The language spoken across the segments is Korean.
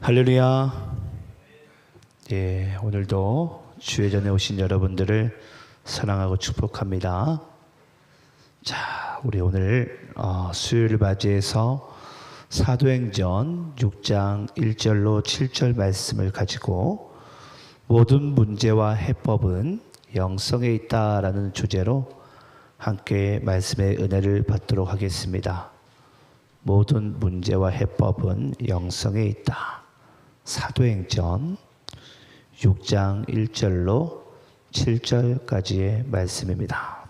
할렐루야. 예, 오늘도 주의 전에 오신 여러분들을 사랑하고 축복합니다. 자, 우리 오늘 수요일을 맞이해서 사도행전 6장 1절로 7절 말씀을 가지고 모든 문제와 해법은 영성에 있다라는 주제로 함께 말씀의 은혜를 받도록 하겠습니다. 모든 문제와 해법은 영성에 있다. 사도행전 6장 1절로 7절까지의 말씀입니다.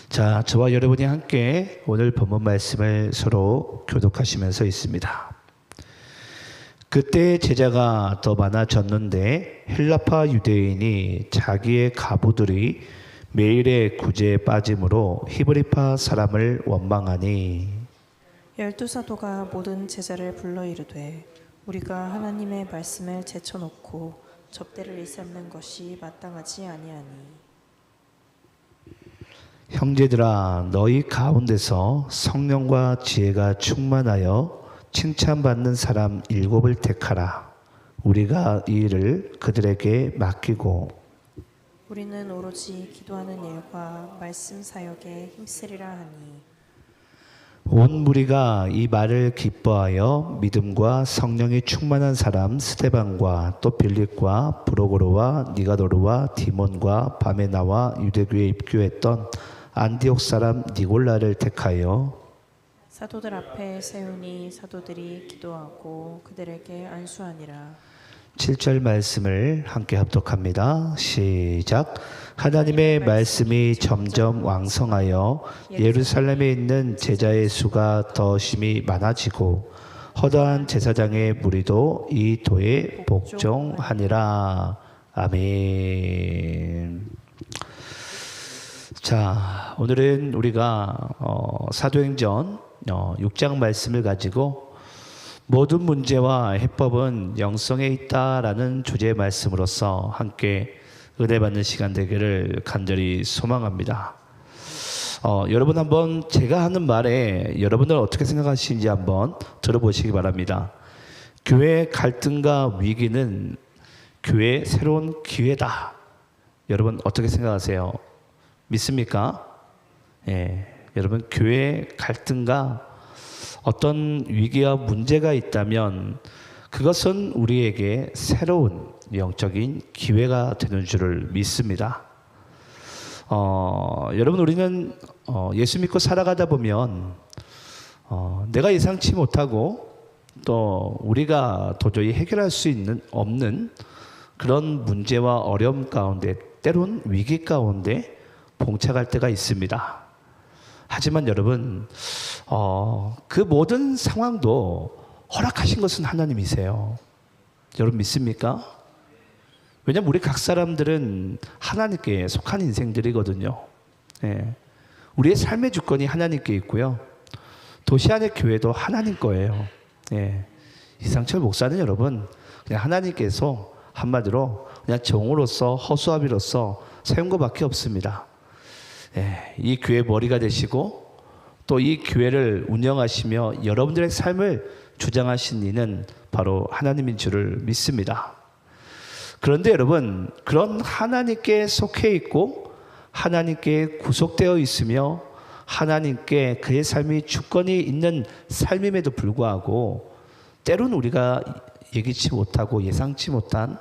자, 저와 여러분이 함께 오늘 본문 말씀을 서로 교독하시면서 있습니다. 그때 제자가 더 많아졌는데 헬라파 유대인이 자기의 가부들이 매일의 구제에 빠짐으로 히브리파 사람을 원망하니 12사도가 모든 제자를 불러 이르되 우리가 하나님의 말씀을 제쳐놓고 접대를 일삼는 것이 마땅하지 아니하니 형제들아 너희 가운데서 성령과 지혜가 충만하여 칭찬받는 사람 7을 택하라. 우리가 이 일을 그들에게 맡기고 우리는 오로지 기도하는 일과 말씀 사역에 힘쓰리라 하니 온 무리가 이 말을 기뻐하여 믿음과 성령이 충만한 사람 스데반과 또 빌립과 브로고로와 니가도르와 디몬과 바메나와 유대교에 입교했던 안디옥 사람 니골라를 택하여 사도들 앞에 세우니 사도들이 기도하고 그들에게 안수하니라. 7절 말씀을 함께 합독합니다. 시작. 하나님의 말씀이 점점 왕성하여 예루살렘에 있는 제자의 수가 더 심히 많아지고 허다한 제사장의 무리도 이 도에 복종하니라. 아멘. 자, 오늘은 우리가 사도행전 6장 말씀을 가지고 모든 문제와 해법은 영성에 있다라는 주제의 말씀으로서 함께 은혜 받는 시간 되기를 간절히 소망합니다. 여러분 한번 제가 하는 말에 여러분들 어떻게 생각하시는지 한번 들어보시기 바랍니다. 교회 갈등과 위기는 교회의 새로운 기회다. 여러분 어떻게 생각하세요? 믿습니까? 예, 여러분 교회 갈등과 어떤 위기와 문제가 있다면 그것은 우리에게 새로운 영적인 기회가 되는 줄을 믿습니다. 여러분 우리는 예수 믿고 살아가다 보면 내가 예상치 못하고 또 우리가 도저히 해결할 수 없는 그런 문제와 어려움 가운데 때론 위기 가운데 봉착할 때가 있습니다. 하지만 여러분 그 모든 상황도 허락하신 것은 하나님이세요. 여러분 믿습니까? 왜냐하면 우리 각 사람들은 하나님께 속한 인생들이거든요. 예. 우리의 삶의 주권이 하나님께 있고요. 도시 안의 교회도 하나님 거예요. 예. 이상철 목사는 여러분 그냥 하나님께서 한마디로 그냥 종으로서 허수아비로서 세운 것밖에 없습니다. 예, 이 교회 머리가 되시고 또 이 교회를 운영하시며 여러분들의 삶을 주장하신 이는 바로 하나님인 줄을 믿습니다. 그런데 여러분 그런 하나님께 속해 있고 하나님께 구속되어 있으며 하나님께 그의 삶이 주권이 있는 삶임에도 불구하고 때로는 우리가 예기치 못하고 예상치 못한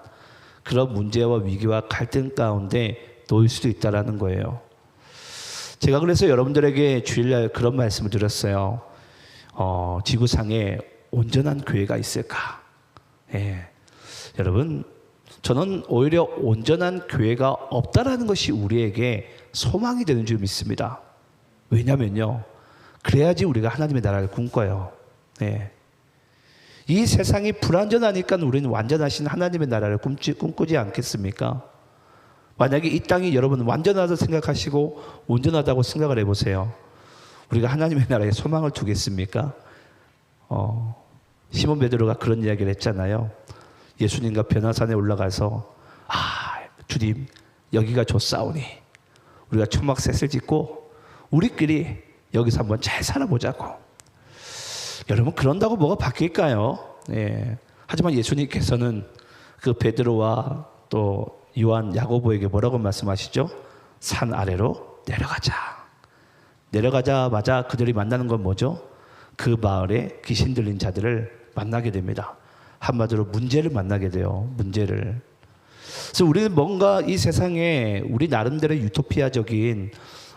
그런 문제와 위기와 갈등 가운데 놓일 수도 있다는 거예요. 제가 그래서 여러분들에게 주일날 그런 말씀을 드렸어요. 지구상에 온전한 교회가 있을까? 예. 여러분, 저는 오히려 온전한 교회가 없다라는 것이 우리에게 소망이 되는 줄 믿습니다. 왜냐면요. 그래야지 우리가 하나님의 나라를 꿈꿔요. 예. 이 세상이 불완전하니까 우리는 완전하신 하나님의 나라를 꿈꾸지 않겠습니까? 만약에 이 땅이 여러분 완전하다고 생각하시고 온전하다고 생각을 해보세요. 우리가 하나님의 나라에 소망을 두겠습니까? 시몬 베드로가 그런 이야기를 했잖아요. 예수님과 변화산에 올라가서 주님 여기가 좋사오니 우리가 초막셋을 짓고 우리끼리 여기서 한번 잘 살아보자고. 여러분 그런다고 뭐가 바뀔까요? 예. 하지만 예수님께서는 그 베드로와 또 요한, 야고보에게 뭐라고 말씀하시죠? 산 아래로 내려가자. 내려가자마자 그들이 만나는 건 뭐죠? 그 마을에 귀신 들린 자들을 만나게 됩니다. 한마디로 문제를 만나게 돼요. 문제를. 그래서 우리는 뭔가 이 세상에 우리 나름대로 유토피아적인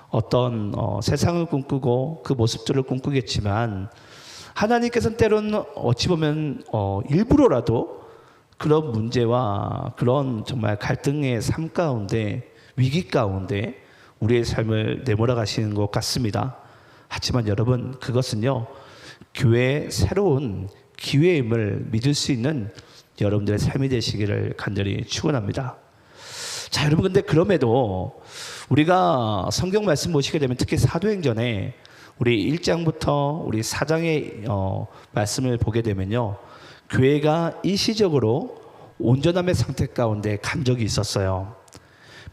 어떤 세상을 꿈꾸고 그 모습들을 꿈꾸겠지만 하나님께서는 때로는 어찌 보면 일부러라도 그런 문제와 그런 정말 갈등의 삶 가운데, 위기 가운데 우리의 삶을 내몰아 가시는 것 같습니다. 하지만 여러분, 그것은요, 교회의 새로운 기회임을 믿을 수 있는 여러분들의 삶이 되시기를 간절히 축원합니다. 자, 여러분, 근데 그럼에도 우리가 성경 말씀 보시게 되면 특히 사도행전에 우리 1장부터 우리 4장의 말씀을 보게 되면요, 교회가 일시적으로 온전함의 상태 가운데 간 적이 있었어요.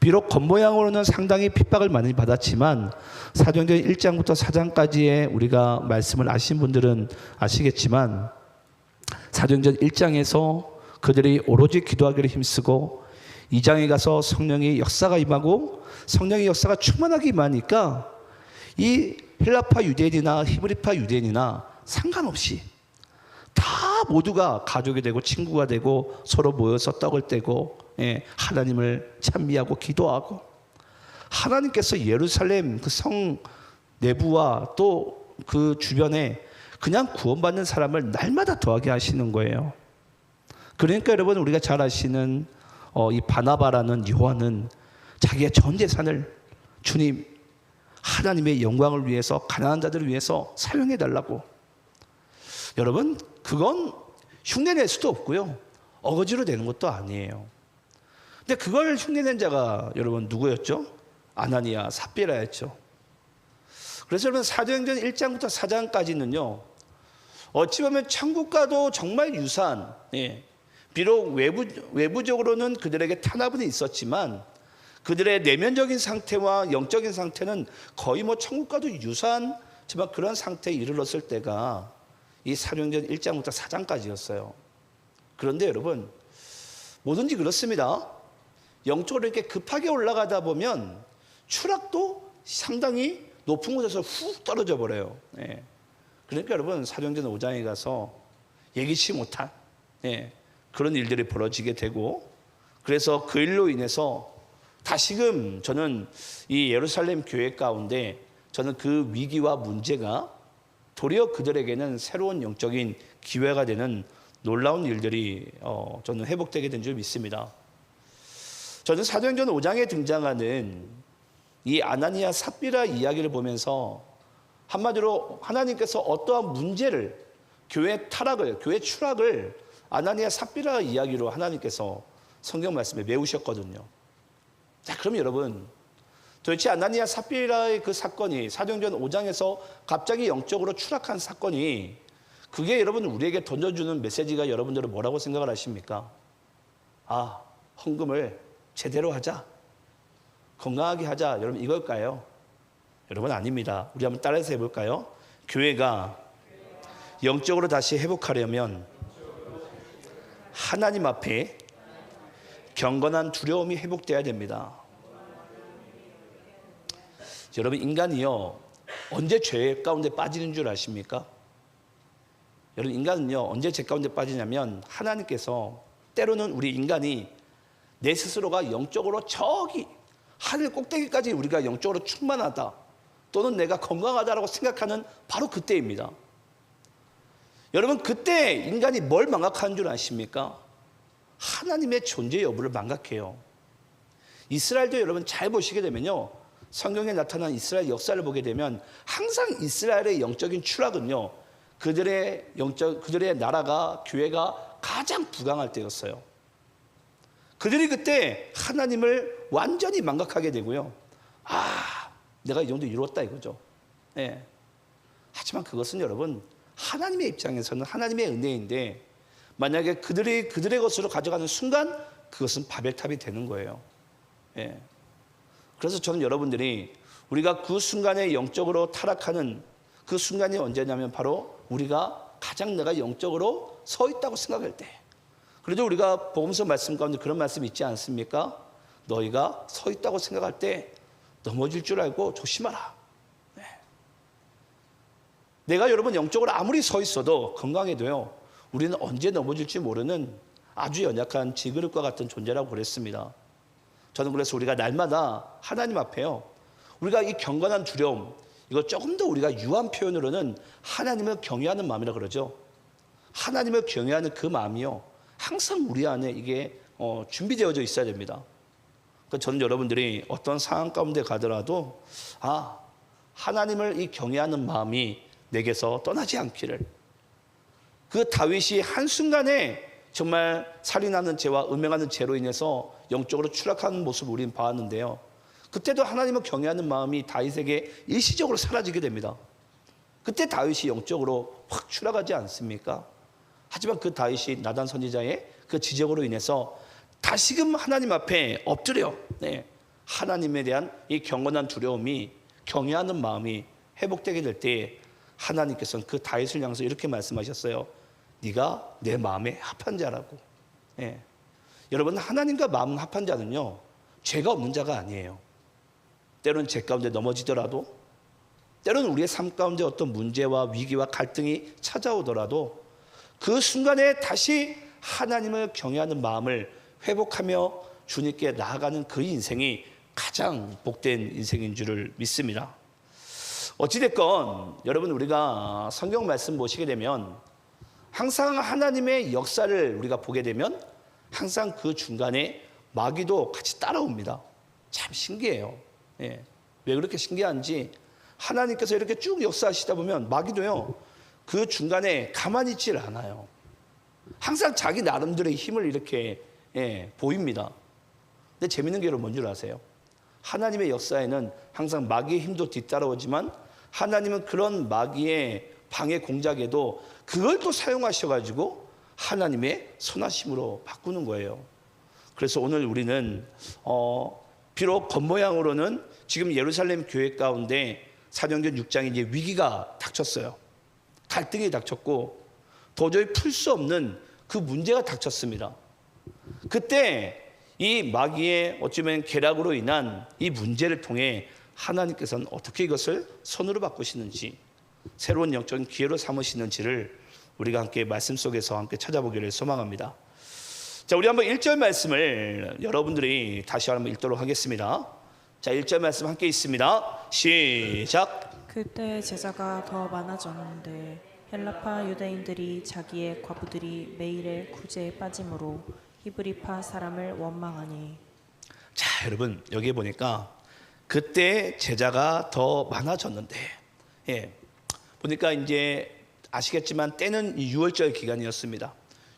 비록 겉모양으로는 상당히 핍박을 많이 받았지만 사도행전 1장부터 4장까지의 우리가 말씀을 아신 분들은 아시겠지만 사도행전 1장에서 그들이 오로지 기도하기를 힘쓰고 2장에 가서 성령의 역사가 임하고 성령의 역사가 충만하게 임하니까 이 헬라파 유대인이나 히브리파 유대인이나 상관없이 다 모두가 가족이 되고 친구가 되고 서로 모여서 떡을 떼고 하나님을 찬미하고 기도하고 하나님께서 예루살렘 그 성 내부와 또 그 주변에 그냥 구원받는 사람을 날마다 더하게 하시는 거예요. 그러니까 여러분, 우리가 잘 아시는 이 바나바라는 요한은 자기의 전 재산을 주님 하나님의 영광을 위해서 가난한 자들을 위해서 사용해 달라고. 여러분, 그건 흉내낼 수도 없고요, 어거지로 되는 것도 아니에요. 근데 그걸 흉내낸 자가 여러분 누구였죠? 아나니아 삽비라였죠. 그래서 여러분, 사도행전 1장부터 4장까지는요 어찌 보면 천국과도 정말 유사한, 비록 외부적으로는 그들에게 탄압은 있었지만 그들의 내면적인 상태와 영적인 상태는 거의 뭐 천국과도 유사한 정말 그런 상태에 이르렀을 때가 이 사도행전 1장부터 4장까지였어요. 그런데 여러분, 뭐든지 그렇습니다. 영적으로 이렇게 급하게 올라가다 보면 추락도 상당히 높은 곳에서 훅 떨어져 버려요. 그러니까 여러분, 사도행전 5장에 가서 예기치 못한 그런 일들이 벌어지게 되고, 그래서 그 일로 인해서 다시금 저는 이 예루살렘 교회 가운데 저는 그 위기와 문제가 도리어 그들에게는 새로운 영적인 기회가 되는 놀라운 일들이 저는 회복되게 된 줄 믿습니다. 저는 사도행전 5장에 등장하는 이 아나니아 삽비라 이야기를 보면서 한마디로 하나님께서 어떠한 문제를, 교회 타락을, 교회 추락을 아나니아 삽비라 이야기로 하나님께서 성경 말씀에 메우셨거든요. 자, 그럼 여러분, 도대체 아나니아 삽비라의 그 사건이 사도행전 5장에서 갑자기 영적으로 추락한 사건이, 그게 여러분 우리에게 던져주는 메시지가 여러분들은 뭐라고 생각을 하십니까? 아, 헌금을 제대로 하자, 건강하게 하자, 여러분 이걸까요? 여러분 아닙니다. 우리 한번 따라서 해볼까요? 교회가 영적으로 다시 회복하려면 하나님 앞에 경건한 두려움이 회복돼야 됩니다. 여러분, 인간이요 언제 죄 가운데 빠지는 줄 아십니까? 여러분, 인간은요 언제 죄 가운데 빠지냐면, 하나님께서 때로는 우리 인간이 내 스스로가 영적으로 저기 하늘 꼭대기까지 우리가 영적으로 충만하다, 또는 내가 건강하다라고 생각하는 바로 그때입니다. 여러분, 그때 인간이 뭘 망각하는 줄 아십니까? 하나님의 존재 여부를 망각해요. 이스라엘도 여러분 잘 보시게 되면요, 성경에 나타난 이스라엘 역사를 보게 되면 항상 이스라엘의 영적인 추락은요, 그들의 나라가, 교회가 가장 부강할 때였어요. 그들이 그때 하나님을 완전히 망각하게 되고요, 아, 내가 이 정도 이루었다 이거죠. 하지만 그것은 여러분 하나님의 입장에서는 하나님의 은혜인데, 만약에 그들의 것으로 가져가는 순간 그것은 바벨탑이 되는 거예요. 그래서 저는 여러분들이 우리가 그 순간에 영적으로 타락하는 그 순간이 언제냐면 바로 우리가 가장 내가 영적으로 서 있다고 생각할 때, 그래도 우리가 복음서 말씀 가운데 그런 말씀 있지 않습니까? 너희가 서 있다고 생각할 때 넘어질 줄 알고 조심하라. 네. 내가 여러분 영적으로 아무리 서 있어도 건강해도요, 우리는 언제 넘어질지 모르는 아주 연약한 지그릇과 같은 존재라고 그랬습니다. 저는 그래서 우리가 날마다 하나님 앞에요, 우리가 이 경건한 두려움, 이거 조금 더 우리가 유한 표현으로는 하나님을 경외하는 마음이라 그러죠. 하나님을 경외하는 그 마음이요, 항상 우리 안에 이게 준비되어져 있어야 됩니다. 그러니까 저는 여러분들이 어떤 상황 가운데 가더라도 하나님을 이 경외하는 마음이 내게서 떠나지 않기를. 그 다윗이 한순간에 정말 살인하는 죄와 음행하는 죄로 인해서 영적으로 추락하는 모습을 우리는 봐왔는데요, 그때도 하나님을 경외하는 마음이 다윗에게 일시적으로 사라지게 됩니다. 그때 다윗이 영적으로 확 추락하지 않습니까? 하지만 그 다윗이 나단 선지자의 그 지적으로 인해서 다시금 하나님 앞에 엎드려 하나님에 대한 이 경건한 두려움이, 경외하는 마음이 회복되게 될 때 하나님께서는 그 다윗을 향해서 이렇게 말씀하셨어요. 네가 내 마음에 합한 자라고. 여러분, 하나님과 마음 합한 자는요, 죄가 없는 자가 아니에요. 때로는 죄 가운데 넘어지더라도, 때로는 우리의 삶 가운데 어떤 문제와 위기와 갈등이 찾아오더라도 그 순간에 다시 하나님을 경외하는 마음을 회복하며 주님께 나아가는 그 인생이 가장 복된 인생인 줄을 믿습니다. 어찌됐건 여러분, 우리가 성경 말씀 보시게 되면 항상 하나님의 역사를 우리가 보게 되면 항상 그 중간에 마귀도 같이 따라옵니다. 참 신기해요. 왜 그렇게 신기한지, 하나님께서 이렇게 쭉 역사하시다 보면 마귀도요, 그 중간에 가만히 있질 않아요. 항상 자기 나름대로의 힘을 이렇게 보입니다. 근데 재밌는 게 여러분 뭔 줄 아세요? 하나님의 역사에는 항상 마귀의 힘도 뒤따라오지만 하나님은 그런 마귀의 방해 공작에도 그걸 또 사용하셔가지고 하나님의 선하심으로 바꾸는 거예요. 그래서 오늘 우리는 비록 겉모양으로는 지금 예루살렘 교회 가운데 사도행전 6장에 이제 위기가 닥쳤어요. 갈등이 닥쳤고 도저히 풀 수 없는 그 문제가 닥쳤습니다. 그때 이 마귀의 어쩌면 계략으로 인한 이 문제를 통해 하나님께서는 어떻게 이것을 손으로 바꾸시는지, 새로운 영적인 기회로 삼으시는지를 우리가 함께 말씀 속에서 함께 찾아보기를 소망합니다. 자, 우리 한번 1절 말씀을 여러분들이 다시 한번 읽도록 하겠습니다. 자, 1절 말씀 함께 있습니다. 시작. 그때 제자가 더 많아졌는데 헬라파 유대인들이 자기의 과부들이 매일의 구제에 빠짐으로 히브리파 사람을 원망하니. 자, 여러분, 여기 보니까 그때 제자가 더 많아졌는데, 보니까 이제 아시겠지만 때는 6월절 기간이었습니다.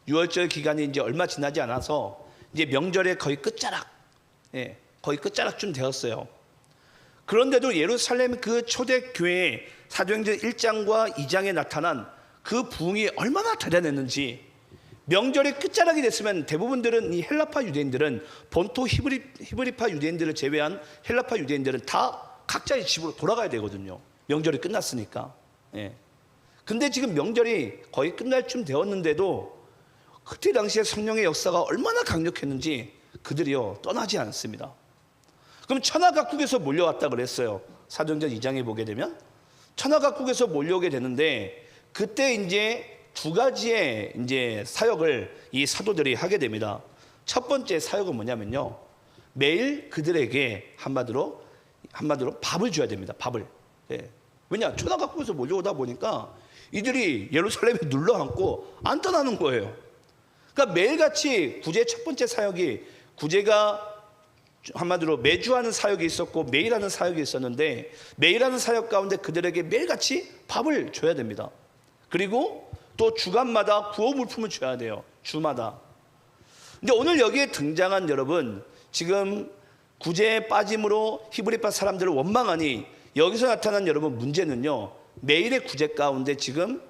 6월절 기간이 이제 얼마 지나지 않아서 이제 명절의 거의 끝자락, 거의 끝자락쯤 되었어요. 그런데도 예루살렘 그 초대교회에 사도행전 1장과 2장에 나타난 그 부흥이 얼마나 대단했는지, 명절이 끝자락이 됐으면 대부분들은 이 헬라파 유대인들은, 본토 히브리파 유대인들을 제외한 헬라파 유대인들은 다 각자의 집으로 돌아가야 되거든요. 명절이 끝났으니까. 근데 지금 명절이 거의 끝날 쯤 되었는데도 그때 당시에 성령의 역사가 얼마나 강력했는지 그들이요 떠나지 않습니다. 그럼 천하각국에서 몰려왔다 그랬어요. 사도행전 2장에 보게 되면 천하각국에서 몰려오게 되는데, 그때 이제 두 가지의 이제 사역을 이 사도들이 하게 됩니다. 첫 번째 사역은 뭐냐면요, 매일 그들에게 한마디로 밥을 줘야 됩니다. 밥을. 왜냐, 천하각국에서 몰려오다 보니까 이들이 예루살렘에 눌러 앉고 안 떠나는 거예요. 그러니까 매일같이 구제 첫 번째 사역이, 구제가 한마디로 매주 하는 사역이 있었고 매일 하는 사역이 있었는데, 매일 하는 사역 가운데 그들에게 매일같이 밥을 줘야 됩니다. 그리고 또 주간마다 구호 물품을 줘야 돼요. 주마다. 근데 오늘 여기에 등장한 여러분, 지금 구제에 빠짐으로 히브리파 사람들을 원망하니, 여기서 나타난 여러분 문제는요, 매일의 구제 가운데 지금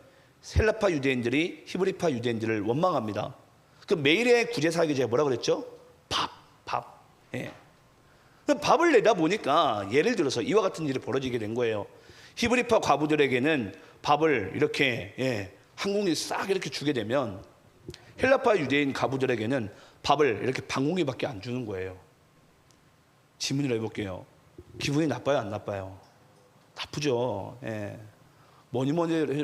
헬라파 유대인들이 히브리파 유대인들을 원망합니다. 그 매일의 구제 사역이 제가 뭐라 그랬죠? 밥. 밥을 내다 보니까 예를 들어서 이와 같은 일이 벌어지게 된 거예요. 히브리파 과부들에게는 밥을 이렇게 한 공기 싹 이렇게 주게 되면 헬라파 유대인 가부들에게는 밥을 이렇게 반 공기밖에 안 주는 거예요. 질문을 해볼게요. 기분이 나빠요, 안 나빠요? 나쁘죠. 예. 뭐니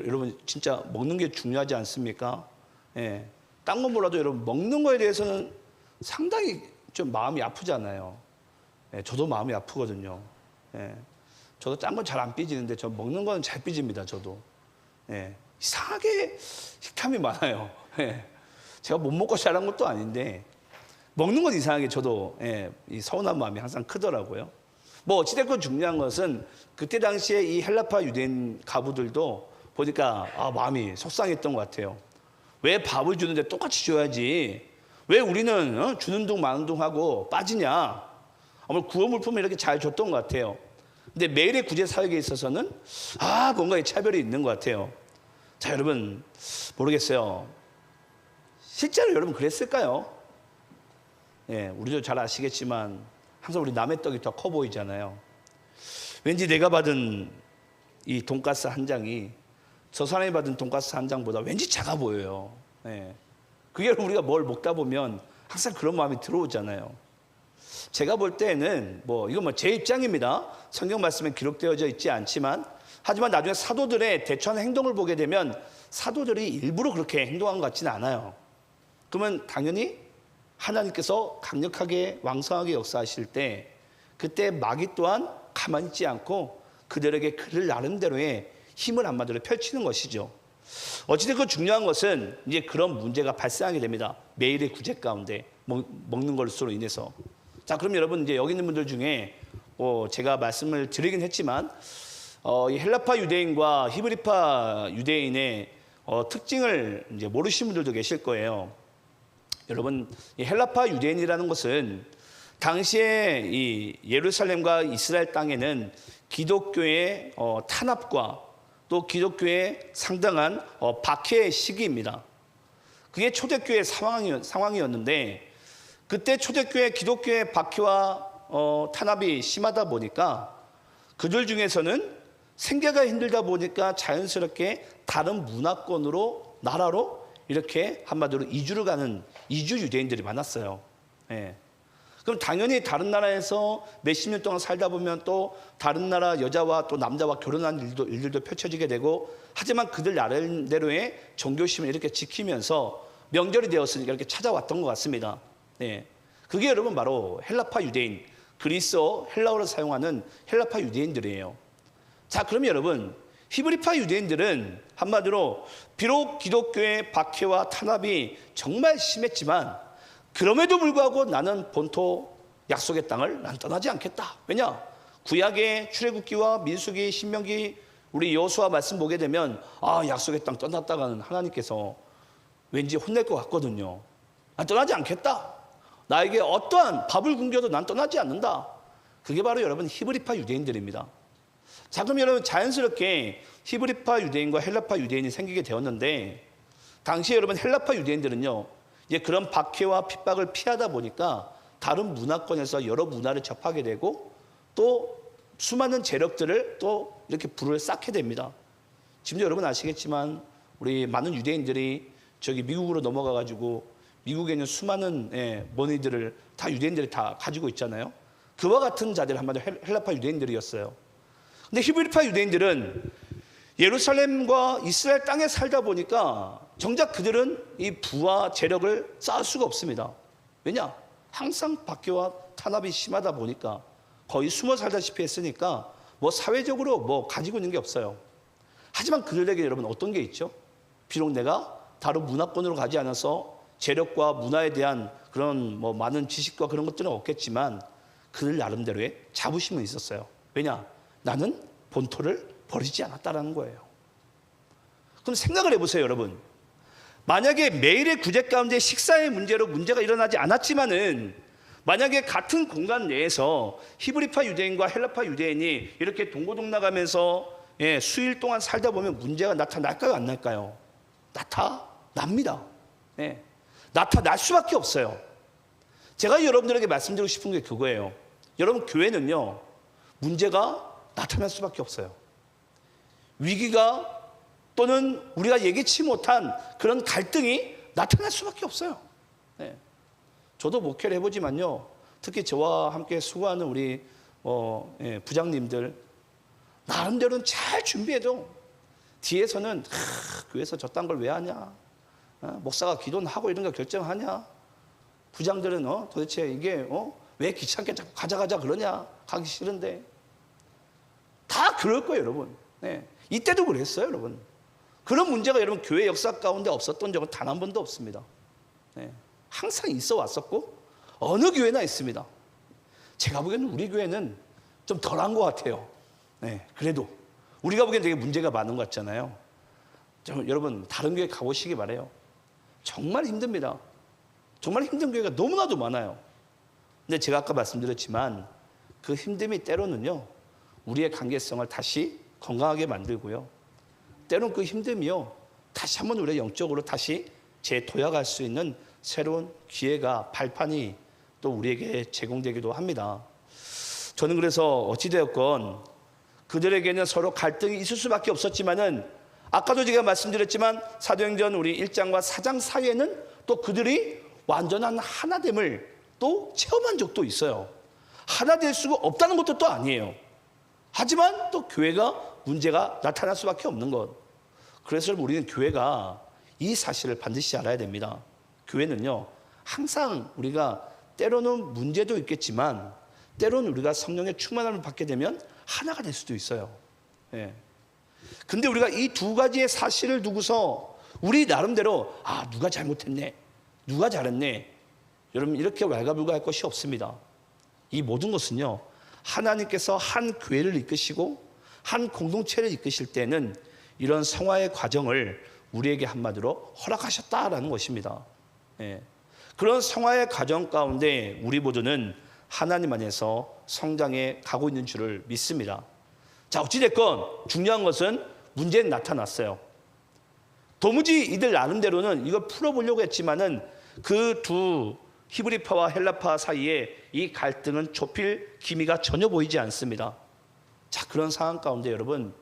여러분 진짜 먹는 게 중요하지 않습니까? 예. 딴 건 몰라도 여러분 먹는 거에 대해서는 상당히 좀 마음이 아프잖아요. 예. 저도 마음이 아프거든요. 예. 저도 딴 건 잘 안 삐지는데 저 먹는 건 잘 삐집니다. 저도. 예. 이상하게 식탐이 많아요. 예. 제가 못 먹고 자란 것도 아닌데 먹는 건 이상하게 저도 이 서운한 마음이 항상 크더라고요. 뭐 어찌됐건 중요한 것은 그때 당시에 이 헬라파 유대인 가부들도 보니까 마음이 속상했던 것 같아요. 왜 밥을 주는데 똑같이 줘야지? 왜 우리는 주는 둥 마는 둥 하고 빠지냐? 아마 구호물품을 이렇게 잘 줬던 것 같아요. 근데 매일의 구제 사역에 있어서는 뭔가 차별이 있는 것 같아요. 자, 여러분 모르겠어요. 실제로 여러분 그랬을까요? 예, 우리도 잘 아시겠지만 항상 우리 남의 떡이 더 커 보이잖아요. 왠지 내가 받은 이 돈가스 한 장이 저 사람이 받은 돈가스 한 장보다 왠지 작아 보여요. 예. 그게 우리가 뭘 먹다 보면 항상 그런 마음이 들어오잖아요. 제가 볼 때는 이건 제 입장입니다. 성경 말씀에 기록되어져 있지 않지만 하지만 나중에 사도들의 대처하는 행동을 보게 되면 사도들이 일부러 그렇게 행동한 것 같지는 않아요. 그러면 당연히 하나님께서 강력하게 왕성하게 역사하실 때 그때 마귀 또한 가만히 있지 않고 그들에게 그들 나름대로의 힘을 한마디로 펼치는 것이죠. 어찌됐건 중요한 것은 이제 그런 문제가 발생하게 됩니다. 매일의 구제 가운데 먹는 것으로 인해서. 자, 그럼 여러분 이제 여기 있는 분들 중에 제가 말씀을 드리긴 했지만 이 헬라파 유대인과 히브리파 유대인의 특징을 이제 모르시는 분들도 계실 거예요. 여러분, 이 헬라파 유대인이라는 것은 당시에 이 예루살렘과 이스라엘 땅에는 기독교의 탄압과 또 기독교의 상당한 박해의 시기입니다. 그게 초대교회 상황이었는데 그때 초대교회 기독교의 박해와 탄압이 심하다 보니까 그들 중에서는 생계가 힘들다 보니까 자연스럽게 다른 문화권으로 나라로 이렇게 한마디로 이주를 가는 이주 유대인들이 많았어요. 예. 그럼 당연히 다른 나라에서 몇십 년 동안 살다 보면 또 다른 나라 여자와 또 남자와 결혼하는 일들도 펼쳐지게 되고 하지만 그들 나름대로의 종교심을 이렇게 지키면서 명절이 되었으니까 이렇게 찾아왔던 것 같습니다. 예. 그게 여러분 바로 헬라파 유대인, 그리스어 헬라어를 사용하는 헬라파 유대인들이에요. 자, 그러면 여러분 히브리파 유대인들은 한마디로 비록 기독교의 박해와 탄압이 정말 심했지만 그럼에도 불구하고 나는 본토 약속의 땅을 난 떠나지 않겠다. 왜냐? 구약의 출애굽기와 민수기, 신명기 우리 여호수아 말씀 보게 되면 약속의 땅 떠났다가는 하나님께서 왠지 혼낼 것 같거든요. 난 떠나지 않겠다. 나에게 어떠한 밥을 굶겨도 난 떠나지 않는다. 그게 바로 여러분 히브리파 유대인들입니다. 자, 그럼 여러분 자연스럽게 히브리파 유대인과 헬라파 유대인이 생기게 되었는데 당시에 여러분 헬라파 유대인들은요 이제 그런 박해와 핍박을 피하다 보니까 다른 문화권에서 여러 문화를 접하게 되고 또 수많은 재력들을 또 이렇게 불을 쌓게 됩니다. 지금 여러분 아시겠지만 우리 많은 유대인들이 저기 미국으로 넘어가 가지고 미국에 있는 수많은 머니들을 다 유대인들이 다 가지고 있잖아요. 그와 같은 자들 한마디로 헬라파 유대인들이었어요. 근데 히브리파 유대인들은 예루살렘과 이스라엘 땅에 살다 보니까 정작 그들은 이 부와 재력을 쌓을 수가 없습니다. 왜냐? 항상 박해와 탄압이 심하다 보니까 거의 숨어 살다시피 했으니까 사회적으로 가지고 있는 게 없어요. 하지만 그들에게 여러분 어떤 게 있죠? 비록 내가 다른 문화권으로 가지 않아서 재력과 문화에 대한 그런 많은 지식과 그런 것들은 없겠지만 그들 나름대로의 자부심은 있었어요. 왜냐? 나는 본토를 버리지 않았다라는 거예요. 그럼 생각을 해보세요, 여러분. 만약에 매일의 구제 가운데 식사의 문제가 일어나지 않았지만은 만약에 같은 공간 내에서 히브리파 유대인과 헬라파 유대인이 이렇게 동고동락하면서 수일 동안 살다 보면 문제가 나타날까요, 안 날까요? 나타납니다. 나타날 수밖에 없어요. 제가 여러분들에게 말씀드리고 싶은 게 그거예요. 여러분 교회는요 문제가 나타날 수밖에 없어요. 위기가 또는 우리가 예기치 못한 그런 갈등이 나타날 수밖에 없어요. 네. 저도 목회를 해보지만요, 특히 저와 함께 수고하는 우리 부장님들 나름대로는 잘 준비해도 뒤에서는 교회에서 저딴 걸 왜 하냐, 목사가 기도는 하고 이런 거 결정하냐, 부장들은 도대체 이게 왜 귀찮게 자꾸 가자 그러냐, 가기 싫은데. 다 그럴 거예요, 여러분. 네. 이때도 그랬어요, 여러분. 그런 문제가 여러분 교회 역사 가운데 없었던 적은 단 한 번도 없습니다. 네. 항상 있어 왔었고 어느 교회나 있습니다. 제가 보기에는 우리 교회는 좀 덜한 것 같아요. 네. 그래도 우리가 보기엔 되게 문제가 많은 것 같잖아요. 여러분 다른 교회 가보시기 바래요. 정말 힘듭니다. 정말 힘든 교회가 너무나도 많아요. 근데 제가 아까 말씀드렸지만 그 힘듦이 때로는요, 우리의 관계성을 다시 건강하게 만들고요, 때로는 그 힘듦이요, 다시 한번 우리가 영적으로 다시 재도약할 수 있는 새로운 기회가, 발판이 또 우리에게 제공되기도 합니다. 저는 그래서 어찌되었건 그들에게는 서로 갈등이 있을 수밖에 없었지만은, 아까도 제가 말씀드렸지만 사도행전 우리 1장과 4장 사이에는 또 그들이 완전한 하나됨을 또 체험한 적도 있어요. 하나 될 수가 없다는 것도 또 아니에요. 하지만 또 교회가 문제가 나타날 수밖에 없는 것. 그래서 우리는 교회가 이 사실을 반드시 알아야 됩니다. 교회는요, 항상 우리가 때로는 문제도 있겠지만 때로는 우리가 성령의 충만함을 받게 되면 하나가 될 수도 있어요. 예. 근데 우리가 이 두 가지의 사실을 두고서 우리 나름대로 누가 잘못했네, 누가 잘했네, 여러분 이렇게 왈가불가할 것이 없습니다. 이 모든 것은요, 하나님께서 한 교회를 이끄시고 한 공동체를 이끄실 때는 이런 성화의 과정을 우리에게 한마디로 허락하셨다라는 것입니다. 예. 그런 성화의 과정 가운데 우리 모두는 하나님 안에서 성장해 가고 있는 줄을 믿습니다. 자, 어찌됐건 중요한 것은 문제는 나타났어요. 도무지 이들 나름대로는 이걸 풀어보려고 했지만은 그 두 히브리파와 헬라파 사이에 이 갈등은 좁힐 기미가 전혀 보이지 않습니다. 자, 그런 상황 가운데 여러분,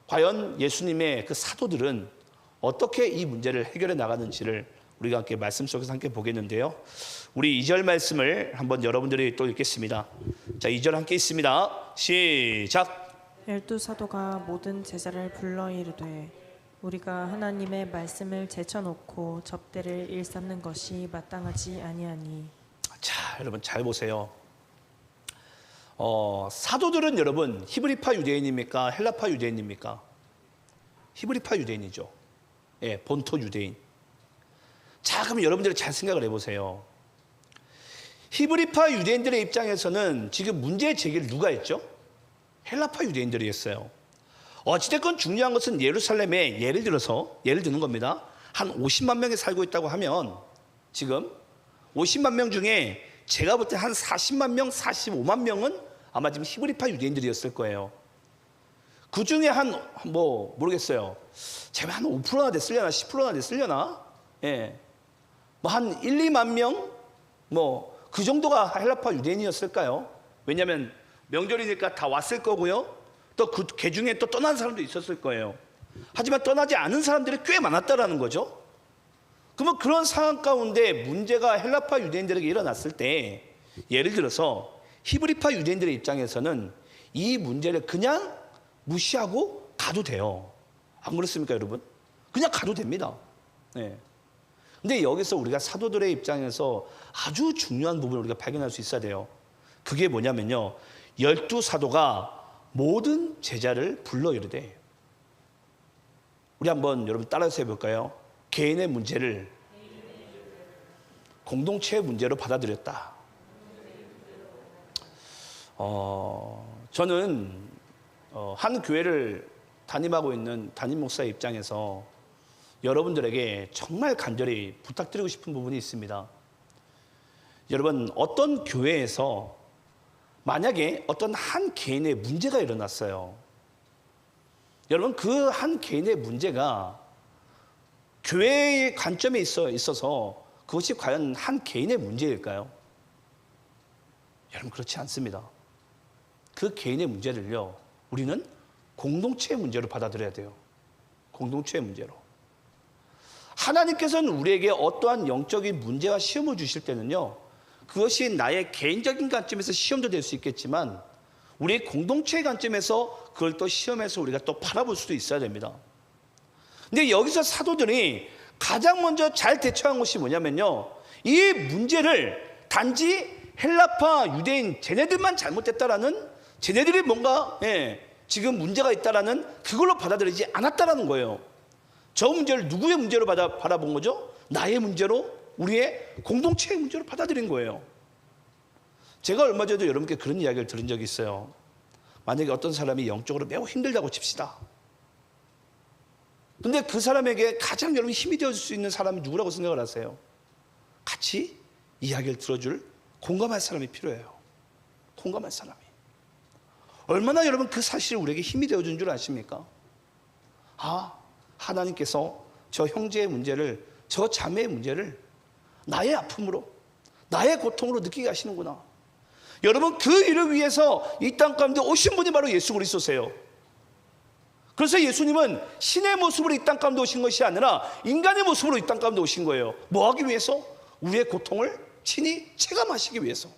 과연 예수님의 그 사도들은 어떻게 이 문제를 해결해 나가는지를 우리가 함께 말씀 속에서 함께 보겠는데요. 우리 2절 말씀을 한번 여러분들이 또 읽겠습니다. 자, 2절 함께 있습니다. 시작. 12사도가 모든 제자를 불러 이르되 우리가 하나님의 말씀을 제쳐놓고 접대를 일삼는 것이 마땅하지 아니하니. 자, 여러분 잘 보세요. 사도들은 여러분 히브리파 유대인입니까? 헬라파 유대인입니까? 히브리파 유대인이죠. 예, 본토 유대인. 자, 그럼 여러분들이 잘 생각을 해보세요. 히브리파 유대인들의 입장에서는 지금 문제 제기를 누가 했죠? 헬라파 유대인들이 했어요. 어찌됐건 중요한 것은 예루살렘에 예를 드는 겁니다. 한 50만 명이 살고 있다고 하면 지금 50만 명 중에 제가 볼 때 한 40만 명, 45만 명은 아마 지금 히브리파 유대인들이었을 거예요. 그 중에 모르겠어요. 제가 한 5%나 됐으려나 10%나 됐으려나? 예. 한 1, 2만 명? 그 정도가 헬라파 유대인이었을까요? 왜냐하면 명절이니까 다 왔을 거고요. 또 그 중에 또 떠난 사람도 있었을 거예요. 하지만 떠나지 않은 사람들이 꽤 많았다라는 거죠. 그러면 그런 상황 가운데 문제가 헬라파 유대인들에게 일어났을 때, 예를 들어서 히브리파 유대인들의 입장에서는 이 문제를 그냥 무시하고 가도 돼요. 안 그렇습니까, 여러분? 그냥 가도 됩니다. 네. 근데 여기서 우리가 사도들의 입장에서 아주 중요한 부분을 우리가 발견할 수 있어야 돼요. 그게 뭐냐면요, 12사도가 모든 제자를 불러 이르되, 우리 한번 여러분 따라서 해볼까요? 개인의 문제를 공동체의 문제로 받아들였다. 저는 한 교회를 담임하고 있는 담임 목사의 입장에서 여러분들에게 정말 간절히 부탁드리고 싶은 부분이 있습니다. 여러분, 어떤 교회에서 만약에 어떤 한 개인의 문제가 일어났어요. 여러분, 그 한 개인의 문제가 교회의 관점에 있어서 그것이 과연 한 개인의 문제일까요? 여러분, 그렇지 않습니다. 그 개인의 문제를요, 우리는 공동체의 문제로 받아들여야 돼요. 공동체의 문제로. 하나님께서는 우리에게 어떠한 영적인 문제와 시험을 주실 때는요, 그것이 나의 개인적인 관점에서 시험도 될 수 있겠지만 우리의 공동체의 관점에서 그걸 또 시험해서 우리가 또 바라볼 수도 있어야 됩니다. 근데 여기서 사도들이 가장 먼저 잘 대처한 것이 뭐냐면요, 이 문제를 단지 헬라파 유대인 쟤네들만 잘못됐다라는, 쟤네들이 뭔가 지금 문제가 있다라는 그걸로 받아들이지 않았다라는 거예요. 저 문제를 누구의 문제로 바라본 거죠? 나의 문제로, 우리의 공동체의 문제로 받아들인 거예요. 제가 얼마 전에도 여러분께 그런 이야기를 들은 적이 있어요. 만약에 어떤 사람이 영적으로 매우 힘들다고 칩시다. 근데 그 사람에게 가장 여러분 힘이 되어줄 수 있는 사람이 누구라고 생각을 하세요? 같이 이야기를 들어줄, 공감할 사람이 필요해요. 공감할 사람이. 얼마나 여러분 그 사실이 우리에게 힘이 되어준 줄 아십니까? 하나님께서 저 형제의 문제를, 저 자매의 문제를 나의 아픔으로, 나의 고통으로 느끼게 하시는구나. 여러분, 그 일을 위해서 이 땅 가운데 오신 분이 바로 예수 그리스도세요. 그래서 예수님은 신의 모습으로 이 땅 가운데 오신 것이 아니라 인간의 모습으로 이 땅 가운데 오신 거예요. 뭐 하기 위해서? 우리의 고통을 친히 체감하시기 위해서,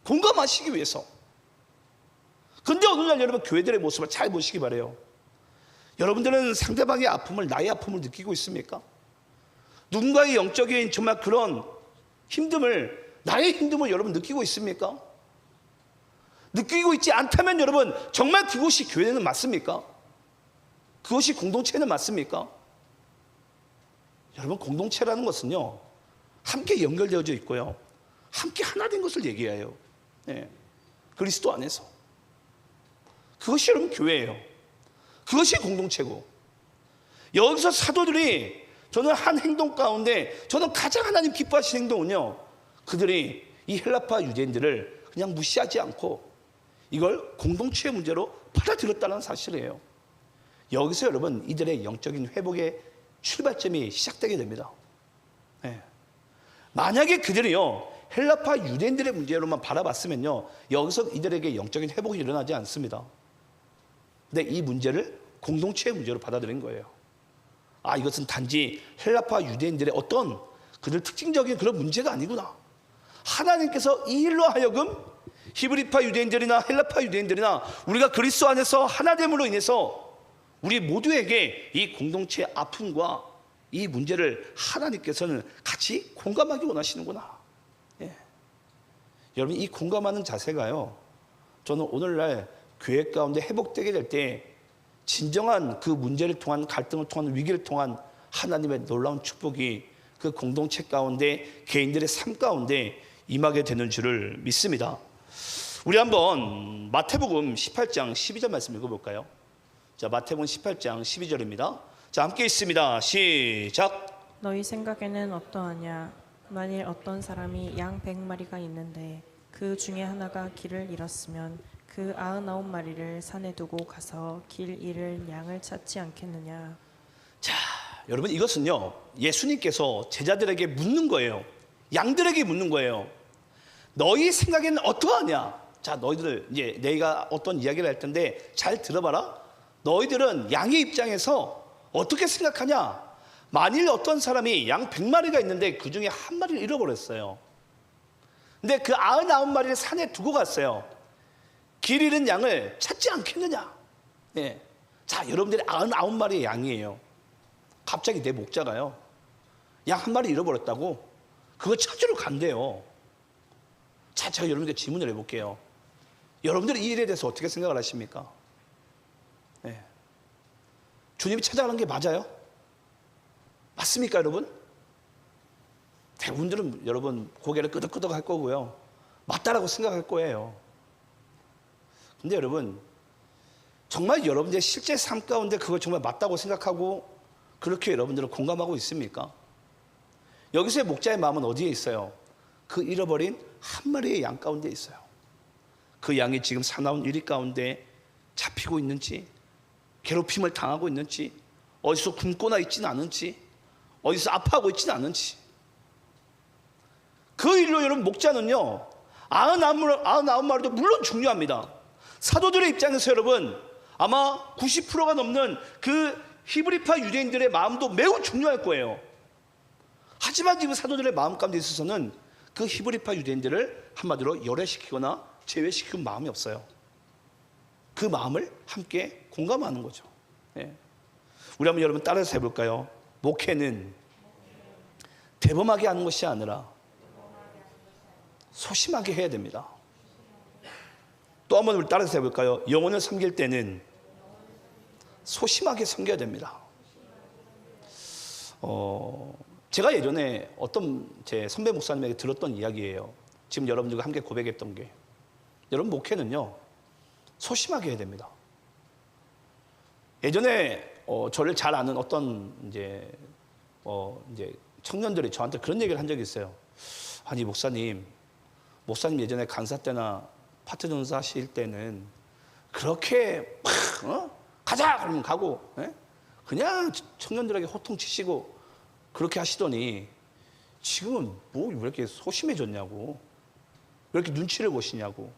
공감하시기 위해서. 근데 오늘날 여러분 교회들의 모습을 잘 보시기 바라요. 여러분들은 상대방의 아픔을, 나의 아픔을 느끼고 있습니까? 누군가의 영적인 정말 그런 힘듦을, 나의 힘듦을 여러분 느끼고 있습니까? 느끼고 있지 않다면 여러분, 정말 그것이 교회는 맞습니까? 그것이 공동체는 맞습니까? 여러분, 공동체라는 것은요, 함께 연결되어져 있고요, 함께 하나 된 것을 얘기해요. 그리스도 안에서. 그것이 여러분 교회예요. 그것이 공동체고, 여기서 사도들이, 저는 한 행동 가운데 저는 가장 하나님 기뻐하시는 행동은요, 그들이 이 헬라파 유대인들을 그냥 무시하지 않고 이걸 공동체의 문제로 받아들였다는 사실이에요. 여기서 여러분 이들의 영적인 회복의 출발점이 시작되게 됩니다. 만약에 그들이요 헬라파 유대인들의 문제로만 바라봤으면요, 여기서 이들에게 영적인 회복이 일어나지 않습니다. 근데 이 문제를 공동체의 문제로 받아들인 거예요. 이것은 단지 헬라파 유대인들의 어떤 그들 특징적인 그런 문제가 아니구나. 하나님께서 이 일로 하여금 히브리파 유대인들이나 헬라파 유대인들이나 우리가 그리스도 안에서 하나됨으로 인해서 우리 모두에게 이 공동체의 아픔과 이 문제를 하나님께서는 같이 공감하기 원하시는구나. 여러분, 이 공감하는 자세가요, 저는 오늘날 교회 가운데 회복되게 될 때 진정한 그 문제를 통한, 갈등을 통한, 위기를 통한 하나님의 놀라운 축복이 그 공동체 가운데, 개인들의 삶 가운데 임하게 되는 줄을 믿습니다. 우리 한번 마태복음 18장 12절 말씀 읽어볼까요? 자, 마태복음 18장 12절입니다. 자, 함께 읽습니다. 시작. 너희 생각에는 어떠하냐? 만일 어떤 사람이 양 100마리가 있는데 그 중에 하나가 길을 잃었으면 그 99마리를 산에 두고 가서 길 잃을 양을 찾지 않겠느냐? 자, 여러분, 이것은요 예수님께서 제자들에게 묻는 거예요. 양들에게 묻는 거예요. 너희 생각에는 어떠하냐? 자, 너희들 이제 내가 어떤 이야기를 할 텐데 잘 들어봐라. 너희들은 양의 입장에서 어떻게 생각하냐? 만일 어떤 사람이 양 100마리가 있는데 그 중에 한 마리를 잃어버렸어요. 근데 그 99마리를 산에 두고 갔어요. 길 잃은 양을 찾지 않겠느냐? 자, 여러분들이 99마리의 양이에요. 갑자기 내 목자가요, 양 한 마리 잃어버렸다고 그거 찾으러 간대요. 자, 제가 여러분께 질문을 해볼게요. 여러분들이 이 일에 대해서 어떻게 생각을 하십니까? 주님이 찾아가는 게 맞아요? 맞습니까, 여러분? 대부분들은 여러분 고개를 끄덕끄덕 할 거고요, 맞다라고 생각할 거예요. 근데 여러분, 정말 여러분들의 실제 삶 가운데 그걸 정말 맞다고 생각하고 그렇게 여러분들은 공감하고 있습니까? 여기서의 목자의 마음은 어디에 있어요? 그 잃어버린 한 마리의 양 가운데 있어요. 그 양이 지금 사나운 유리 가운데 잡히고 있는지, 괴롭힘을 당하고 있는지, 어디서 굶고나 있지는 않은지, 어디서 아파하고 있지는 않은지. 그 일로 여러분 목자는요 99마리도 물론 중요합니다. 사도들의 입장에서 여러분 아마 90%가 넘는 그 히브리파 유대인들의 마음도 매우 중요할 거예요. 하지만 지금 사도들의 마음 가운데 있어서는 그 히브리파 유대인들을 한마디로 열애시키거나 제외시키고 마음이 없어요. 그 마음을 함께 공감하는 거죠. 예. 우리 한번 여러분 따라서 해볼까요? 목회는 대범하게 하는 것이 아니라 소심하게 해야 됩니다. 또 한번 우리 따라서 해볼까요? 영혼을 섬길 때는 소심하게 섬겨야 됩니다. 제가 예전에 어떤 제 선배 목사님에게 들었던 이야기예요. 지금 여러분들과 함께 고백했던 게, 여러분 목회는요 소심하게 해야 됩니다. 예전에 저를 잘 아는 어떤 이제 청년들이 저한테 그런 얘기를 한 적이 있어요. 아니 목사님 예전에 강사 때나 파트 전사 하실 때는 그렇게 가자 그러면 가고, 그냥 청년들에게 호통치시고 그렇게 하시더니 지금은 뭐 왜 이렇게 소심해졌냐고, 왜 이렇게 눈치를 보시냐고.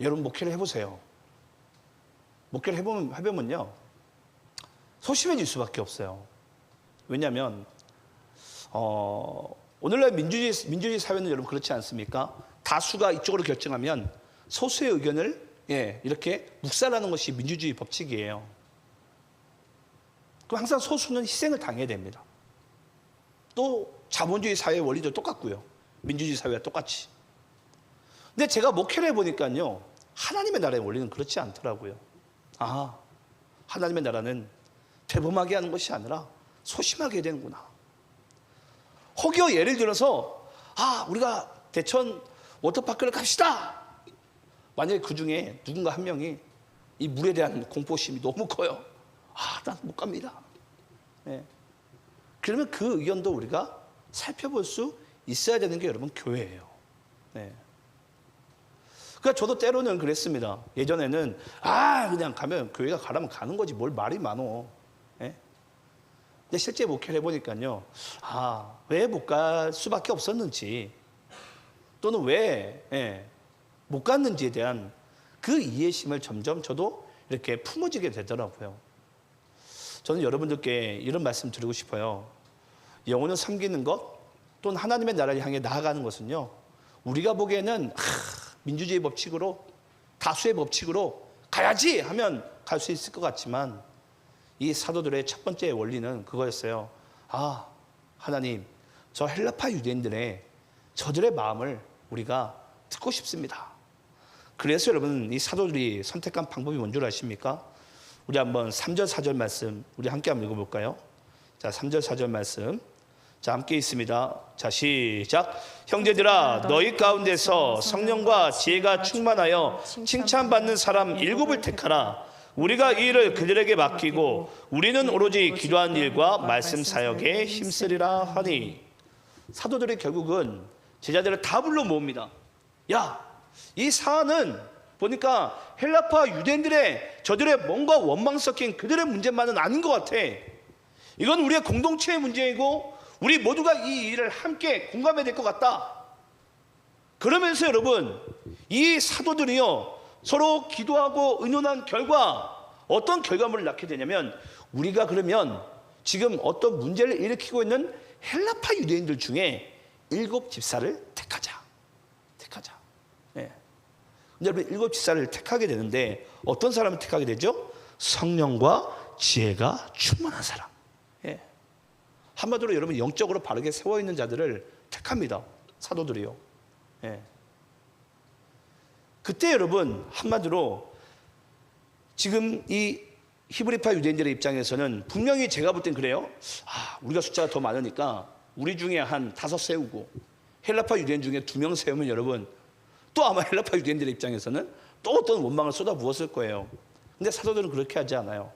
여러분 목회를 해보세요. 목회를 해보면요 소심해질 수밖에 없어요. 왜냐하면 오늘날 민주주의 사회는 여러분 그렇지 않습니까? 다수가 이쪽으로 결정하면 소수의 의견을 이렇게 묵살하는 것이 민주주의 법칙이에요. 그럼 항상 소수는 희생을 당해야 됩니다. 또 자본주의 사회의 원리도 똑같고요. 민주주의 사회와 똑같이. 근데 제가 목회를 해보니까요 하나님의 나라의 원리는 그렇지 않더라고요. 하나님의 나라는 대범하게 하는 것이 아니라 소심하게 해야 되는구나. 혹여 예를 들어서 우리가 대천 워터파크를 갑시다. 만약에 그 중에 누군가 한 명이 이 물에 대한 공포심이 너무 커요. 난 못 갑니다. 그러면 그 의견도 우리가 살펴볼 수 있어야 되는 게 여러분 교회예요. 그러니까 저도 때로는 그랬습니다. 예전에는 그냥 가면 교회가 가라면 가는 거지 뭘 말이 많어. 근데 실제 목회를 해보니까요 왜 못 갈 수밖에 없었는지, 또는 왜 못 갔는지에 대한 그 이해심을 점점 저도 이렇게 품어지게 되더라고요. 저는 여러분들께 이런 말씀 드리고 싶어요. 영혼을 섬기는 것 또는 하나님의 나라를 향해 나아가는 것은요 우리가 보기에는 민주주의 법칙으로, 다수의 법칙으로 가야지 하면 갈 수 있을 것 같지만, 이 사도들의 첫 번째 원리는 그거였어요. 하나님, 저 헬라파 유대인들의 저들의 마음을 우리가 듣고 싶습니다. 그래서 여러분 이 사도들이 선택한 방법이 뭔 줄 아십니까? 우리 한번 3절 4절 말씀 우리 함께 한번 읽어볼까요? 자, 3절 4절 말씀 자, 함께 있습니다. 자, 시작. 형제들아, 너희 가운데서 성령과 지혜가 충만하여 칭찬받는 사람 7을 택하라. 우리가 이 일을 그들에게 맡기고 우리는 오로지 기도한 일과 말씀 사역에 힘쓰리라 하니. 사도들이 결국은 제자들을 다 불러 모읍니다. 이 사안은 보니까 헬라파 유대인들의 저들의 뭔가 원망 섞인 그들의 문제만은 아닌 것 같아. 이건 우리의 공동체의 문제이고 우리 모두가 이 일을 함께 공감해야 될 것 같다. 그러면서 여러분 이 사도들이요 서로 기도하고 의논한 결과 어떤 결과물을 낳게 되냐면, 우리가 그러면 지금 어떤 문제를 일으키고 있는 헬라파 유대인들 중에 7 집사를 택하자. 여러분 7 집사를 택하게 되는데 어떤 사람을 택하게 되죠? 성령과 지혜가 충만한 사람. 한마디로 여러분 영적으로 바르게 세워있는 자들을 택합니다. 사도들이요. 그때 여러분 한마디로 지금 이 히브리파 유대인들의 입장에서는 분명히 제가 볼 땐 그래요. 우리가 숫자가 더 많으니까 우리 중에 한 5 세우고 헬라파 유대인 중에 2명 세우면 여러분 또 아마 헬라파 유대인들의 입장에서는 또 어떤 원망을 쏟아부었을 거예요. 근데 사도들은 그렇게 하지 않아요.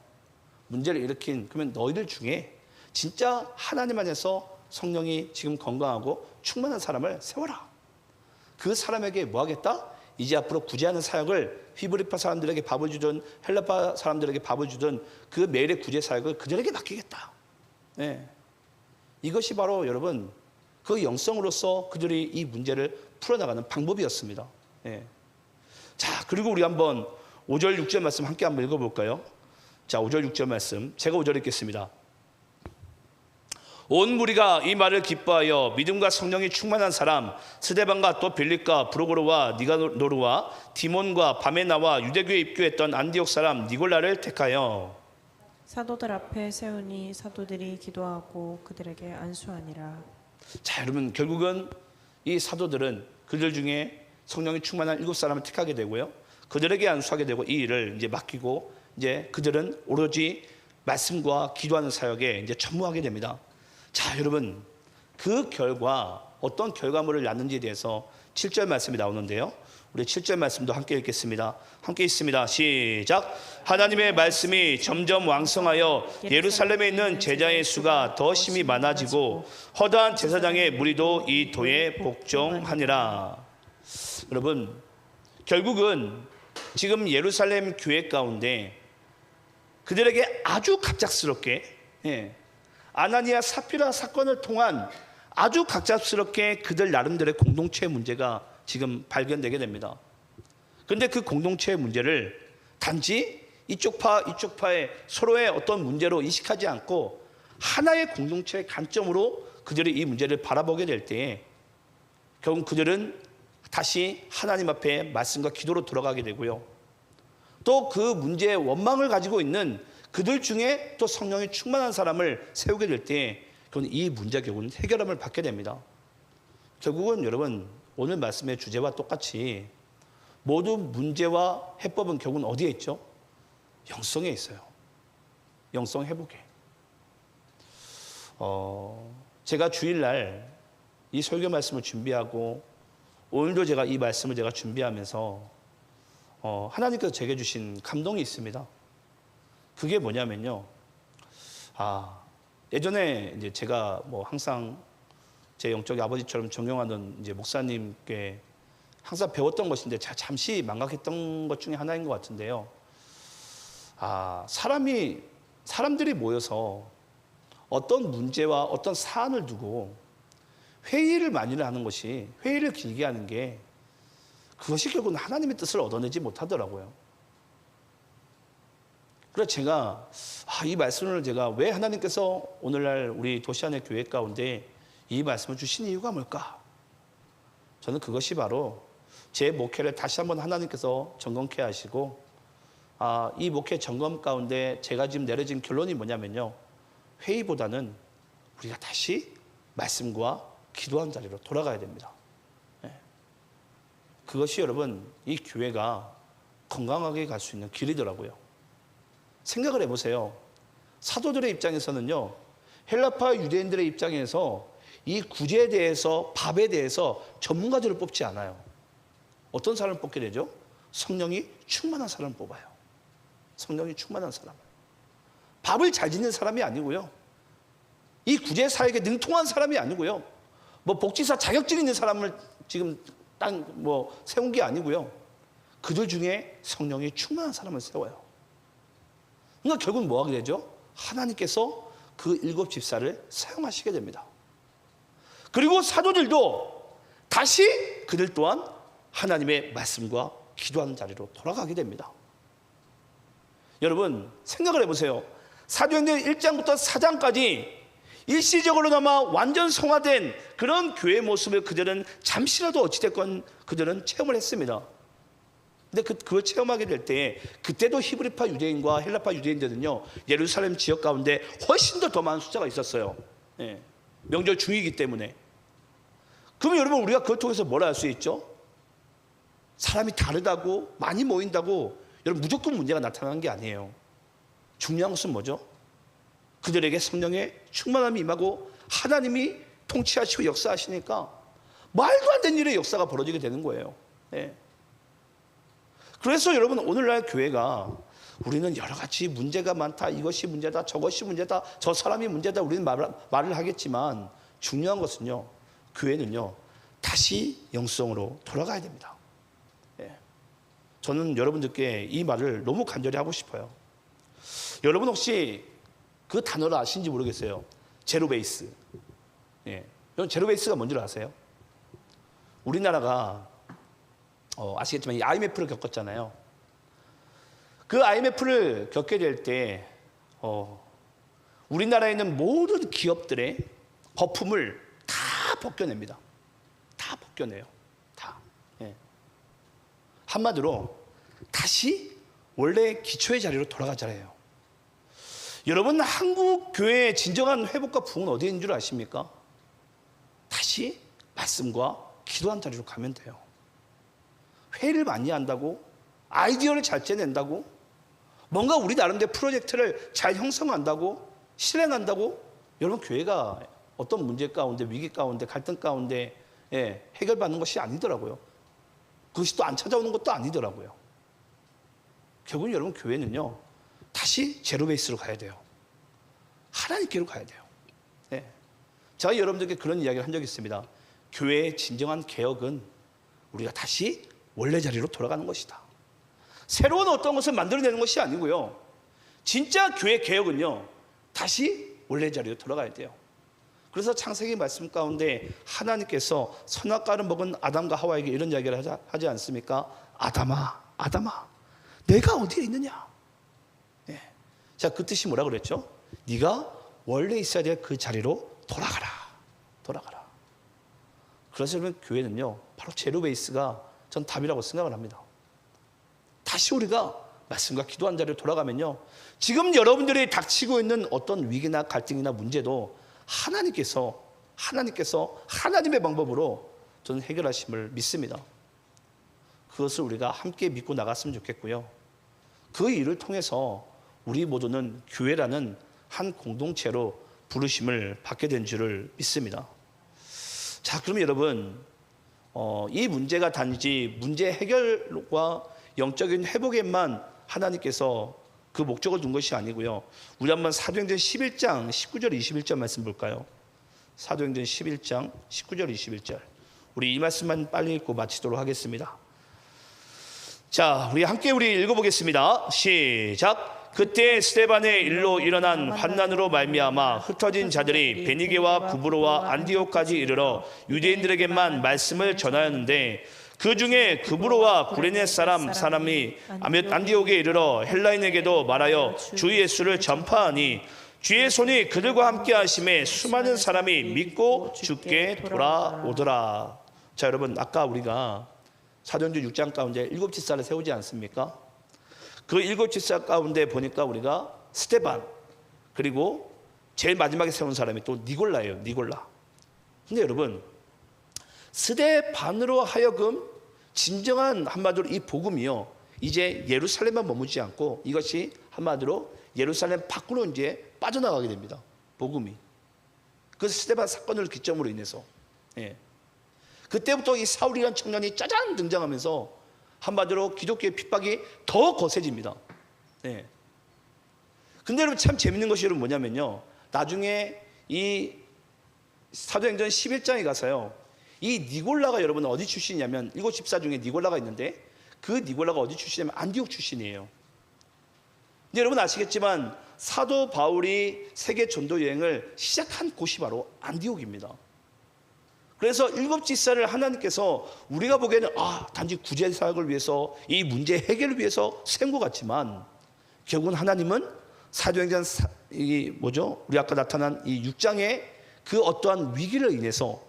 문제를 일으킨 그러면 너희들 중에 진짜 하나님 안에서 성령이 지금 건강하고 충만한 사람을 세워라. 그 사람에게 뭐 하겠다? 이제 앞으로 구제하는 사역을 히브리파 사람들에게 밥을 주든 헬라파 사람들에게 밥을 주든 그 매일의 구제 사역을 그들에게 맡기겠다. 이것이 바로 여러분 그 영성으로서 그들이 이 문제를 풀어나가는 방법이었습니다. 자, 그리고 우리 한번 5절 6절 말씀 함께 한번 읽어볼까요? 자, 5절 6절 말씀 제가 5절 읽겠습니다. 온 무리가 이 말을 기뻐하여 믿음과 성령이 충만한 사람 스데반과 또 빌립과 브로고로와 니가노르와 디몬과 밤에 나와 유대교에 입교했던 안디옥 사람 니골라를 택하여 사도들 앞에 세우니 사도들이 기도하고 그들에게 안수하니라. 자, 여러분 결국은 이 사도들은 그들 중에 성령이 충만한 7사람을 택하게 되고요. 그들에게 안수하게 되고 이 일을 이제 맡기고 이제 그들은 오로지 말씀과 기도하는 사역에 이제 전무하게 됩니다. 자, 여러분 그 결과 어떤 결과물을 낳는지에 대해서 7절 말씀이 나오는데요. 우리 7절 말씀도 함께 읽겠습니다. 함께 있습니다. 시작. 하나님의 말씀이 점점 왕성하여 예루살렘에 있는 제자의 수가 더 심히 많아지고 허다한 제사장의 무리도 이 도에 복종하니라. 여러분 결국은 지금 예루살렘 교회 가운데 그들에게 아주 갑작스럽게 아나니아 사피라 사건을 통한 아주 갑작스럽게 그들 나름대로의 공동체의 문제가 지금 발견되게 됩니다. 그런데 그 공동체의 문제를 단지 이쪽 파의 서로의 어떤 문제로 인식하지 않고 하나의 공동체의 관점으로 그들이 이 문제를 바라보게 될 때에 결국 그들은 다시 하나님 앞에 말씀과 기도로 돌아가게 되고요. 또 그 문제의 원망을 가지고 있는 그들 중에 또 성령이 충만한 사람을 세우게 될 때 그건 이 문제가 결국은 해결함을 받게 됩니다. 결국은 여러분 오늘 말씀의 주제와 똑같이 모든 문제와 해법은 결국은 어디에 있죠? 영성에 있어요. 영성 회복에. 제가 주일날 이 설교 말씀을 준비하고 오늘도 제가 이 말씀을 제가 준비하면서 하나님께서 제게 주신 감동이 있습니다. 그게 뭐냐면요. 예전에 이제 제가 뭐 항상 제 영적 아버지처럼 존경하는 이제 목사님께 항상 배웠던 것인데 제가 잠시 망각했던 것 중에 하나인 것 같은데요. 사람들이 모여서 어떤 문제와 어떤 사안을 두고 회의를 많이 하는 것이, 회의를 길게 하는 게 그것이 결국은 하나님의 뜻을 얻어내지 못하더라고요. 그래서 제가 이 말씀을 제가 왜 하나님께서 오늘날 우리 도시안의 교회 가운데 이 말씀을 주신 이유가 뭘까? 저는 그것이 바로 제 목회를 다시 한번 하나님께서 점검케 하시고 이 목회 점검 가운데 제가 지금 내려진 결론이 뭐냐면요. 회의보다는 우리가 다시 말씀과 기도하는 자리로 돌아가야 됩니다. 그것이 여러분 이 교회가 건강하게 갈 수 있는 길이더라고요. 생각을 해보세요. 사도들의 입장에서는요. 헬라파 유대인들의 입장에서 이 구제에 대해서 밥에 대해서 전문가들을 뽑지 않아요. 어떤 사람을 뽑게 되죠? 성령이 충만한 사람을 뽑아요. 성령이 충만한 사람. 밥을 잘 짓는 사람이 아니고요. 이 구제 사역에 능통한 사람이 아니고요. 뭐 복지사 자격증 있는 사람을 지금 세운 게 아니고요. 그들 중에 성령이 충만한 사람을 세워요. 그러니까 결국은 뭐 하게 되죠? 하나님께서 그 7 집사를 사용하시게 됩니다. 그리고 사도들도 다시 그들 또한 하나님의 말씀과 기도하는 자리로 돌아가게 됩니다. 여러분 생각을 해보세요. 사도행전 1장부터 4장까지 일시적으로나마 완전 성화된 그런 교회의 모습을 그들은 잠시라도 어찌됐건 그들은 체험을 했습니다. 근데 그걸 체험하게 될 때 그때도 히브리파 유대인과 헬라파 유대인들은요 예루살렘 지역 가운데 훨씬 더 많은 숫자가 있었어요. 명절 중이기 때문에. 그러면 여러분 우리가 그걸 통해서 뭘 알 수 있죠? 사람이 다르다고 많이 모인다고 여러분 무조건 문제가 나타나는 게 아니에요. 중요한 것은 뭐죠? 그들에게 성령의 충만함이 임하고 하나님이 통치하시고 역사하시니까 말도 안 되는 일의 역사가 벌어지게 되는 거예요. 그래서 여러분 오늘날 교회가 우리는 여러 가지 문제가 많다. 이것이 문제다. 저것이 문제다. 저 사람이 문제다. 우리는 말을 하겠지만 중요한 것은요. 교회는요. 다시 영성으로 돌아가야 됩니다. 저는 여러분들께 이 말을 너무 간절히 하고 싶어요. 여러분 혹시 그 단어를 아시는지 모르겠어요. 제로베이스. 여러분 제로베이스가 뭔지 아세요? 우리나라가 아시겠지만 이 IMF를 겪었잖아요. 그 IMF를 겪게 될 때 우리나라에 있는 모든 기업들의 거품을 다 벗겨냅니다. 다 벗겨내요. 다. 예. 한마디로 다시 원래 기초의 자리로 돌아가잖아요. 여러분, 한국 교회의 진정한 회복과 부흥은 어디에 있는 줄 아십니까? 다시 말씀과 기도한 자리로 가면 돼요. 회의를 많이 한다고, 아이디어를 잘 짜낸다고, 뭔가 우리 나름대로 프로젝트를 잘 형성한다고, 실행한다고, 여러분 교회가 어떤 문제 가운데, 위기 가운데, 갈등 가운데 해결받는 것이 아니더라고요. 그것이 또 안 찾아오는 것도 아니더라고요. 결국은 여러분 교회는요, 다시 제로 베이스로 가야 돼요. 하나님께로 가야 돼요. 네. 제가 여러분들께 그런 이야기를 한 적이 있습니다. 교회의 진정한 개혁은 우리가 다시 원래 자리로 돌아가는 것이다. 새로운 어떤 것을 만들어내는 것이 아니고요. 진짜 교회 개혁은요, 다시 원래 자리로 돌아가야 돼요. 그래서 창세기 말씀 가운데 하나님께서 선악과를 먹은 아담과 하와에게 이런 이야기를 하지 않습니까? 아담아, 아담아, 내가 어디에 있느냐? 네. 자, 그 뜻이 뭐라 그랬죠? 네가 원래 있어야 될 그 자리로 돌아가라. 돌아가라. 그래서 여러분 교회는요, 바로 제로 베이스가 전 답이라고 생각을 합니다. 다시 우리가 말씀과 기도한 자리로 돌아가면요, 지금 여러분들이 닥치고 있는 어떤 위기나 갈등이나 문제도 하나님께서 하나님의 방법으로 저는 해결하심을 믿습니다. 그것을 우리가 함께 믿고 나갔으면 좋겠고요. 그 일을 통해서 우리 모두는 교회라는 한 공동체로 부르심을 받게 된 줄을 믿습니다. 자, 그럼 여러분, 이 문제가 단지 문제 해결과 영적인 회복에만 하나님께서 그 목적을 둔 것이 아니고요. 우리 한번 사도행전 11장 19절 21절 말씀 볼까요? 사도행전 11장 19절 21절. 우리 이 말씀만 빨리 읽고 마치도록 하겠습니다. 자, 우리 함께 읽어보겠습니다. 시작. 그때 스데반의 일로 일어난 환난으로 말미암아 흩어진 자들이 베니게와 구브로와 안디옥까지 이르러 유대인들에게만 말씀을 전하였는데, 그 중에 구브로와 구레네 사람이 안디옥에 이르러 헬라인에게도 말하여 주 예수를 전파하니, 주의 손이 그들과 함께 하심에 수많은 사람이 믿고 주께 돌아오더라. 자, 여러분, 아까 우리가 사도행전 6장 가운데 7지사를 세우지 않습니까? 그 7지사 가운데 보니까 우리가 스데반, 그리고 제일 마지막에 세운 사람이 또 니골라예요. 니골라. 근데 여러분, 스데반으로 하여금 진정한 한마디로 이 복음이요, 이제 예루살렘만 머무지 않고 이것이 한마디로 예루살렘 밖으로 이제 빠져나가게 됩니다. 복음이. 그 스데반 사건을 기점으로 인해서. 예. 그때부터 이 사울이라는 청년이 짜잔 등장하면서 한마디로 기독교의 핍박이 더 거세집니다. 예. 근데 여러분 참 재밌는 것이 여러분 뭐냐면요, 나중에 이 사도행전 11장에 가서요, 이 니골라가 여러분 어디 출신이냐면, 7 집사 중에 니골라가 있는데, 그 니골라가 어디 출신이냐면 안디옥 출신이에요. 근데 여러분 아시겠지만 사도 바울이 세계 전도 여행을 시작한 곳이 바로 안디옥입니다. 그래서 7지사를 하나님께서 우리가 보기에는 단지 구제 사역을 위해서, 이 문제 해결을 위해서 세운 것 같지만, 결국은 하나님은 사도행전 우리 아까 나타난 이 6장의 그 어떠한 위기를 인해서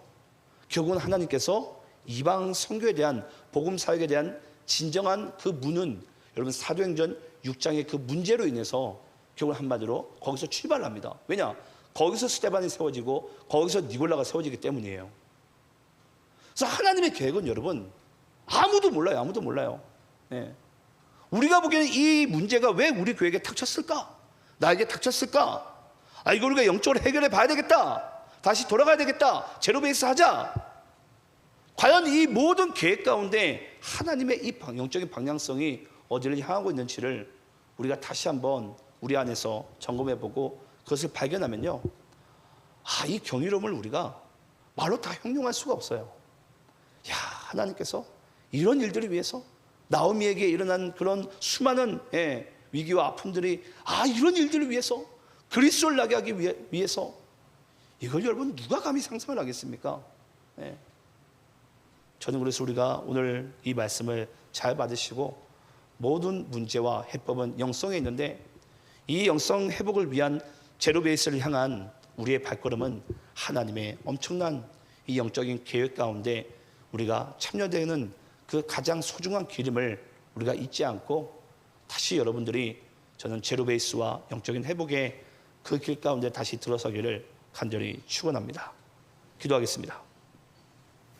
결국은 하나님께서 이방 선교에 대한 복음 사역에 대한 진정한 그 문은 여러분 사도행전 6장의 그 문제로 인해서 결국은 한마디로 거기서 출발합니다. 왜냐? 거기서 스데반이 세워지고 거기서 니골라가 세워지기 때문이에요. 그래서 하나님의 계획은 여러분 아무도 몰라요. 아무도 몰라요. 네. 우리가 보기에는 이 문제가 왜 우리 교회에게 닥쳤을까? 나에게 닥쳤을까? 이거 우리가 영적으로 해결해 봐야 되겠다. 다시 돌아가야 되겠다. 제로 베이스 하자. 과연 이 모든 계획 가운데 하나님의 이 영적인 방향성이 어디를 향하고 있는지를 우리가 다시 한번 우리 안에서 점검해 보고 그것을 발견하면요, 이 경이로움을 우리가 말로 다 형용할 수가 없어요. 하나님께서 이런 일들을 위해서, 나오미에게 일어난 그런 수많은 위기와 아픔들이 이런 일들을 위해서, 그리스도를 나게 하기 위해서, 이걸 여러분 누가 감히 상상을 하겠습니까? 저는 그래서 우리가 오늘 이 말씀을 잘 받으시고 모든 문제와 해법은 영성에 있는데 이 영성 회복을 위한 제로 베이스를 향한 우리의 발걸음은 하나님의 엄청난 이 영적인 계획 가운데 우리가 참여되는 그 가장 소중한 기름을 우리가 잊지 않고 다시 여러분들이 저는 제로 베이스와 영적인 회복의 그 길 가운데 다시 들어서기를 간절히 축원합니다. 기도하겠습니다.